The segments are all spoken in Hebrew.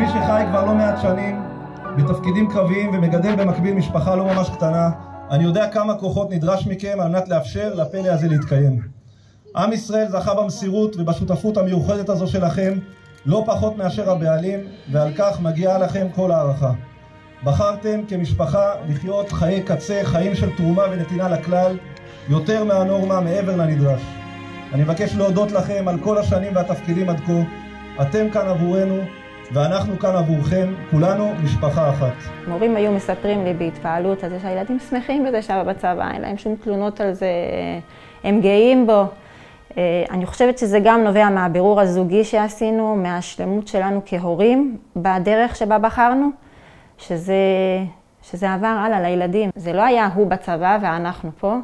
כמי שחי כבר לא מעט שנים בתפקידים קרביים ומגדל במקביל משפחה לא ממש קטנה, אני יודע כמה כוחות נדרש מכם על מנת לאפשר לפלא הזה להתקיים. עם ישראל זכה במסירות ובשותפות המיוחדת הזו שלכם לא פחות מאשר הבעלים, ועל כך מגיעה לכם כל הערכה. בחרתם כמשפחה לחיות חיי קצה, חיים של תרומה ונתינה לכלל, יותר מהנורמה, מעבר לנדרש. אני מבקש להודות לכם על כל השנים והתפקידים עד כה. אתם כאן עבורנו ואנחנו כאן עבורכם, כולנו משפחה אחת. מורים היו מספרים לי בהתפעלות על זה שהילדים שמחים בזה שהיה בצבא, אין להם שום תלונות על זה, הם גאים בו. אני חושבת שזה גם נובע מהבירור הזוגי שעשינו, מהשלמות שלנו כהורים בדרך שבה בחרנו, שזה עבר הלאה לילדים. זה לא היה הוא בצבא ואנחנו פה,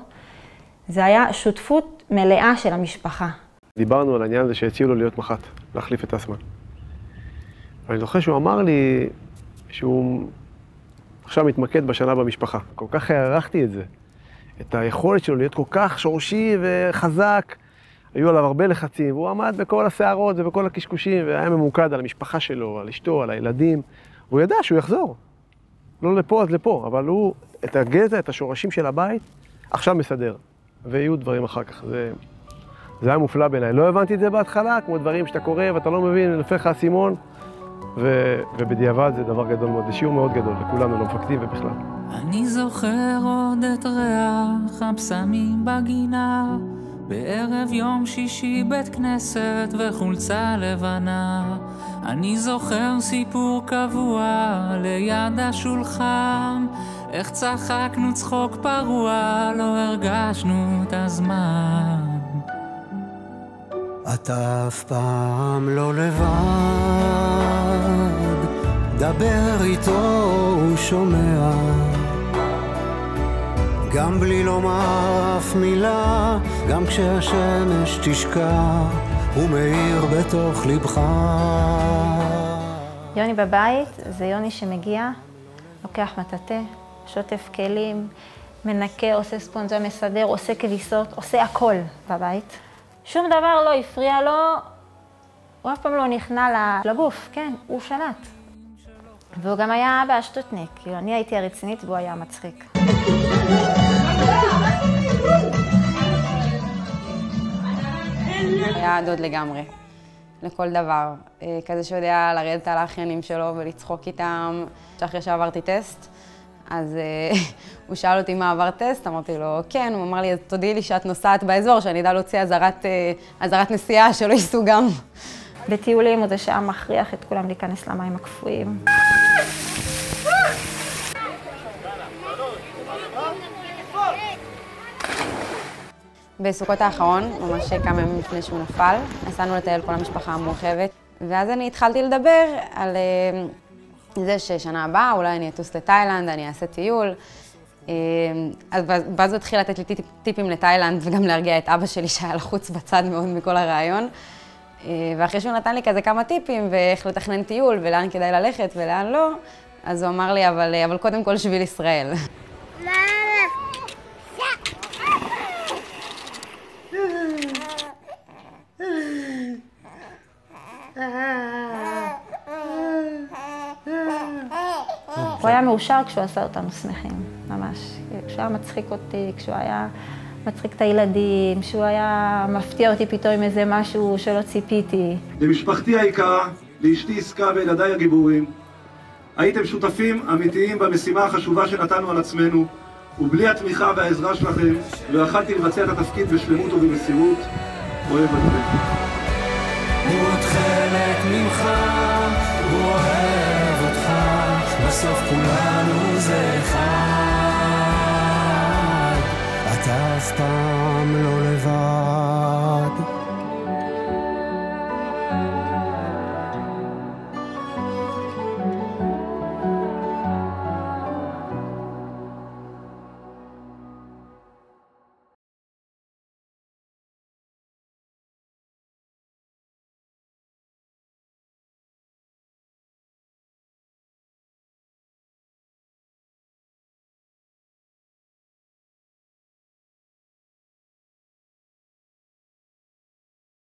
זה היה שותפות מלאה של המשפחה. דיברנו על העניין הזה שהציעו לו להיות מח"ט, להחליף את אסמן. ואני זוכר שהוא אמר לי שהוא עכשיו מתמקד בשנה במשפחה. כל כך הערכתי את זה, את היכולת שלו להיות כל כך שורשי וחזק. היו עליו הרבה לחצים, והוא עמד בכל הסערות ובכל הקשקושים, והיה ממוקד על המשפחה שלו, על אשתו, על הילדים. הוא ידע שהוא יחזור. לא לפה אז לפה, אבל הוא את הגזע, את השורשים של הבית, עכשיו מסדר. ויהיו דברים אחר כך. זה היה מופלא בעיניי. לא הבנתי את זה בהתחלה, כמו דברים שאתה קורא ואתה לא מבין, נופל לך האסימון. ובדיעבד זה דבר גדול מאוד, זה שיעור מאוד גדול לכולנו, למפקדים ובכלל. אני זוכר עוד את ריח הבשמים בגינה, בערב יום שישי בית כנסת וחולצה לבנה. אני זוכר סיפור קבוע ליד השולחן, איך צחקנו צחוק פרוע, לא הרגשנו את הזמן. אתה אף פעם לא לבד, דבר איתו הוא שומע, גם בלי לומר אף מילה, גם כשהשמש תשקע, הוא מאיר בתוך לבך. יוני בבית זה יוני שמגיע, לוקח מטאטא, שוטף כלים, מנקה, עושה ספונג'ה, מסדר, עושה כביסות, עושה הכל בבית. שום דבר לא הפריע לו, הוא אף פעם לא נכנע לגוף, כן, הוא שלט. והוא גם היה אבא השטוטניק, כאילו אני הייתי הרצינית והוא היה מצחיק. היה דוד לגמרי, לכל דבר. כזה שיודע לרדת על האחיינים שלו ולצחוק איתם. שאחרי שעברתי טסט, אז הוא שאל אותי מה עבר טסט, אמרתי לו כן, הוא אמר לי, אז תודיעי לי שאת נוסעת באזור, שאני אדע להוציא אזהרת נסיעה שלא ייסעו גם. בטיולים הוא זה שהיה מכריח את כולם להיכנס למים הקפואים. בסוכות האחרון, ממש כמה ימים לפני שהוא נפל, נסענו לטייל כל המשפחה המורחבת, ואז אני התחלתי לדבר על זה ששנה הבאה אולי אני אטוס לתאילנד, אני אעשה טיול. ואז הוא התחיל לתת לי טיפים לתאילנד וגם להרגיע את אבא שלי שהיה לחוץ בצד מאוד מכל הרעיון. ואחרי שהוא נתן לי כזה כמה טיפים ואיך לתכנן טיול ולאן כדאי ללכת ולאן לא, אז הוא אמר לי, אבל קודם כל שביל ישראל. הוא היה מאושר כשהוא עשה אותנו שמחים, ממש. כשהוא היה מצחיק אותי, כשהוא היה מצחיק את הילדים, כשהוא היה מפתיע אותי פתאום עם איזה משהו שלא ציפיתי. למשפחתי היקרה, לאשתי עסקה וילדיי הגיבורים, הייתם שותפים אמיתיים במשימה החשובה שנתנו על עצמנו, ובלי התמיכה והעזרה שלכם לא יכלתי לבצע את התפקיד בשלמות ובמסירות. אוהב אתכם. הוא עוד חלק ממך, הוא אוהב אותך, בסוף כולנו זה אחד. אתה אף פעם